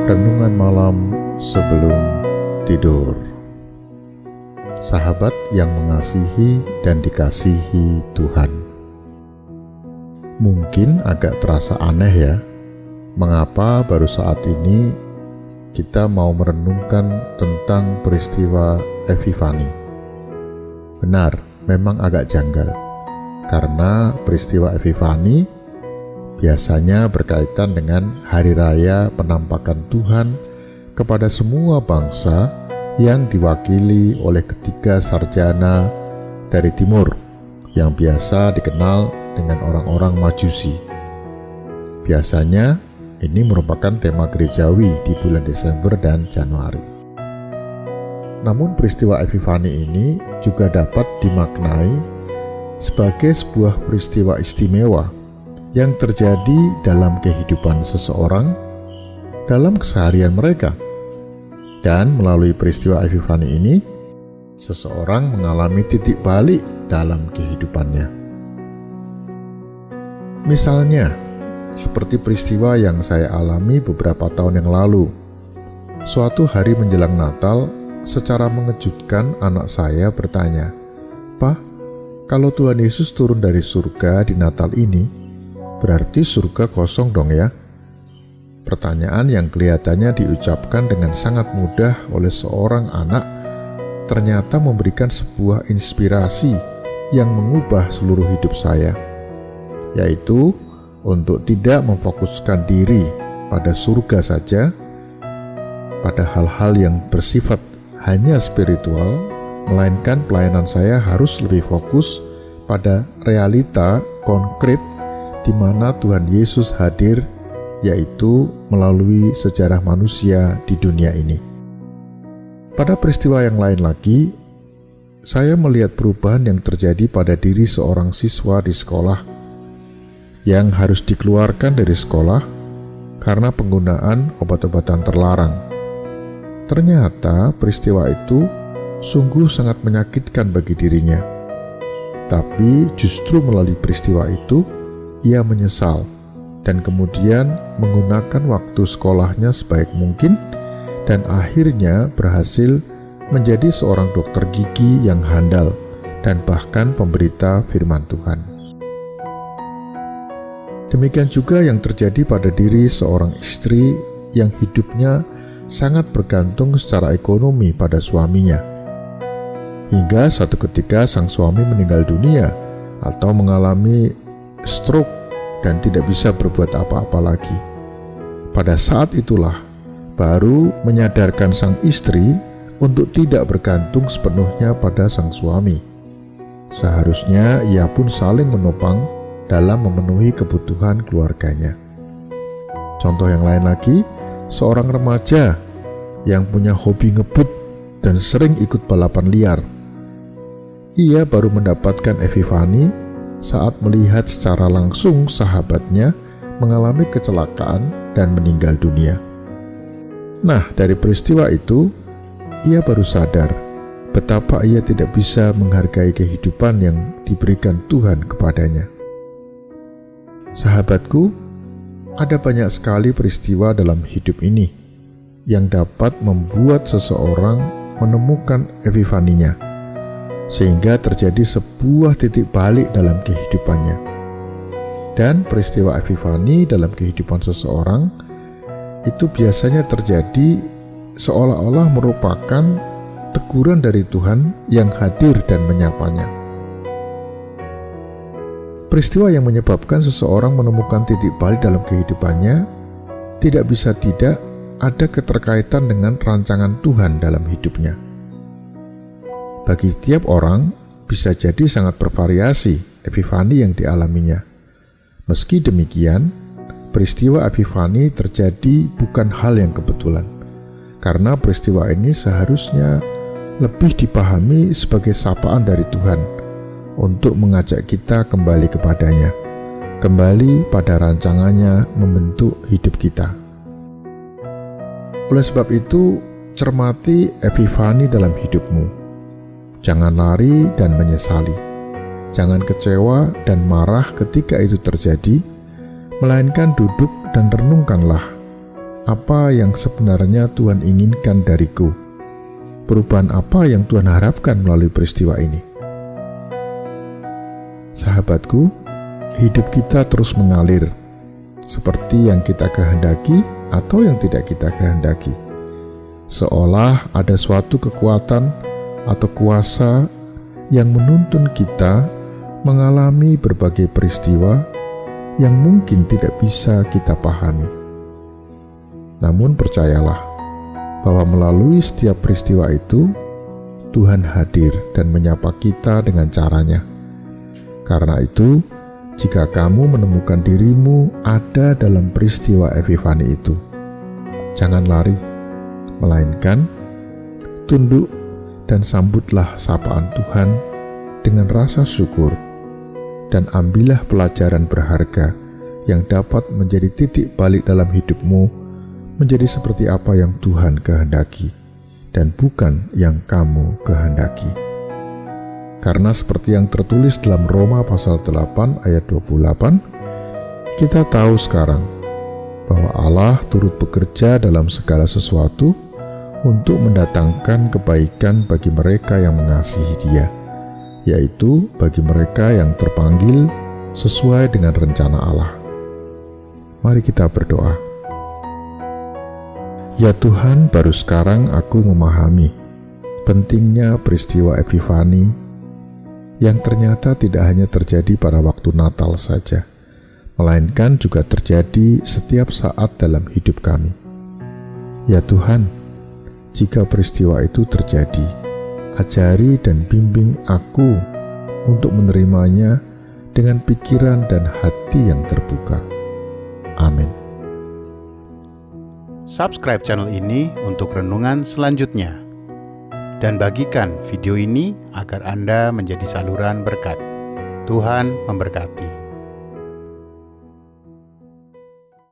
Renungan malam sebelum tidur. Sahabat yang mengasihi dan dikasihi Tuhan. Mungkin agak terasa aneh ya, mengapa baru saat ini kita mau merenungkan tentang peristiwa Epifani. Benar, memang agak janggal, karena peristiwa Epifani biasanya berkaitan dengan hari raya penampakan Tuhan kepada semua bangsa yang diwakili oleh ketiga sarjana dari timur yang biasa dikenal dengan orang-orang Majusi. Biasanya ini merupakan tema gerejawi di bulan Desember dan Januari. Namun peristiwa Epifani ini juga dapat dimaknai sebagai sebuah peristiwa istimewa yang terjadi dalam kehidupan seseorang, dalam keseharian mereka. Dan melalui peristiwa Epifani ini, seseorang mengalami titik balik dalam kehidupannya. Misalnya, seperti peristiwa yang saya alami beberapa tahun yang lalu. Suatu hari menjelang Natal, secara mengejutkan anak saya bertanya, "Pak, kalau Tuhan Yesus turun dari surga di Natal ini, berarti surga kosong dong ya?" Pertanyaan yang kelihatannya diucapkan dengan sangat mudah oleh seorang anak ternyata memberikan sebuah inspirasi yang mengubah seluruh hidup saya, yaitu untuk tidak memfokuskan diri pada surga saja, pada hal-hal yang bersifat hanya spiritual, melainkan pelayanan saya harus lebih fokus pada realita konkret di mana Tuhan Yesus hadir, yaitu melalui sejarah manusia di dunia ini. Pada peristiwa yang lain lagi, saya melihat perubahan yang terjadi pada diri seorang siswa di sekolah yang harus dikeluarkan dari sekolah karena penggunaan obat-obatan terlarang. Ternyata peristiwa itu sungguh sangat menyakitkan bagi dirinya. Tapi justru melalui peristiwa itu, ia menyesal dan kemudian menggunakan waktu sekolahnya sebaik mungkin dan akhirnya berhasil menjadi seorang dokter gigi yang handal dan bahkan pemberita firman Tuhan. Demikian juga yang terjadi pada diri seorang istri yang hidupnya sangat bergantung secara ekonomi pada suaminya. Hingga suatu ketika sang suami meninggal dunia atau mengalami stroke dan tidak bisa berbuat apa-apa lagi. Pada saat itulah baru menyadarkan sang istri untuk tidak bergantung sepenuhnya pada sang suami. Seharusnya ia pun saling menopang dalam memenuhi kebutuhan keluarganya. Contoh yang lain lagi, seorang remaja yang punya hobi ngebut dan sering ikut balapan liar. Ia baru mendapatkan Epifani saat melihat secara langsung sahabatnya mengalami kecelakaan dan meninggal dunia. Nah, dari peristiwa itu, ia baru sadar betapa ia tidak bisa menghargai kehidupan yang diberikan Tuhan kepadanya. Sahabatku, ada banyak sekali peristiwa dalam hidup ini yang dapat membuat seseorang menemukan Epifaninya, sehingga terjadi sebuah titik balik dalam kehidupannya. Dan peristiwa Epifani dalam kehidupan seseorang itu biasanya terjadi seolah-olah merupakan teguran dari Tuhan yang hadir dan menyapanya. Peristiwa yang menyebabkan seseorang menemukan titik balik dalam kehidupannya tidak bisa tidak ada keterkaitan dengan rancangan Tuhan dalam hidupnya. Bagi tiap orang bisa jadi sangat bervariasi Epifani yang dialaminya. Meski demikian, peristiwa Epifani terjadi bukan hal yang kebetulan, karena peristiwa ini seharusnya lebih dipahami sebagai sapaan dari Tuhan untuk mengajak kita kembali kepadanya, kembali pada rancangannya membentuk hidup kita. Oleh sebab itu, cermati Epifani dalam hidupmu. Jangan lari dan menyesali. Jangan kecewa dan marah ketika itu terjadi, melainkan duduk dan renungkanlah apa yang sebenarnya Tuhan inginkan dariku. Perubahan apa yang Tuhan harapkan melalui peristiwa ini? Sahabatku, hidup kita terus mengalir, seperti yang kita kehendaki atau yang tidak kita kehendaki. Seolah ada suatu kekuatan atau kuasa yang menuntun kita mengalami berbagai peristiwa yang mungkin tidak bisa kita pahami. Namun percayalah bahwa melalui setiap peristiwa itu, Tuhan hadir dan menyapa kita dengan caranya. Karena itu, jika kamu menemukan dirimu ada dalam peristiwa Epifani itu, jangan lari, melainkan tunduk dan sambutlah sapaan Tuhan dengan rasa syukur, dan ambillah pelajaran berharga yang dapat menjadi titik balik dalam hidupmu menjadi seperti apa yang Tuhan kehendaki dan bukan yang kamu kehendaki. Karena seperti yang tertulis dalam Roma pasal 8 ayat 28, kita tahu sekarang bahwa Allah turut bekerja dalam segala sesuatu untuk mendatangkan kebaikan bagi mereka yang mengasihi Dia, yaitu bagi mereka yang terpanggil sesuai dengan rencana Allah. Mari kita berdoa. Ya Tuhan, baru sekarang aku memahami pentingnya peristiwa Epifani yang ternyata tidak hanya terjadi pada waktu Natal saja, melainkan juga terjadi setiap saat dalam hidup kami. Ya Tuhan, jika peristiwa itu terjadi, ajari dan bimbing aku untuk menerimanya dengan pikiran dan hati yang terbuka. Amin. Subscribe channel ini untuk renungan selanjutnya. Dan bagikan video ini agar Anda menjadi saluran berkat. Tuhan memberkati.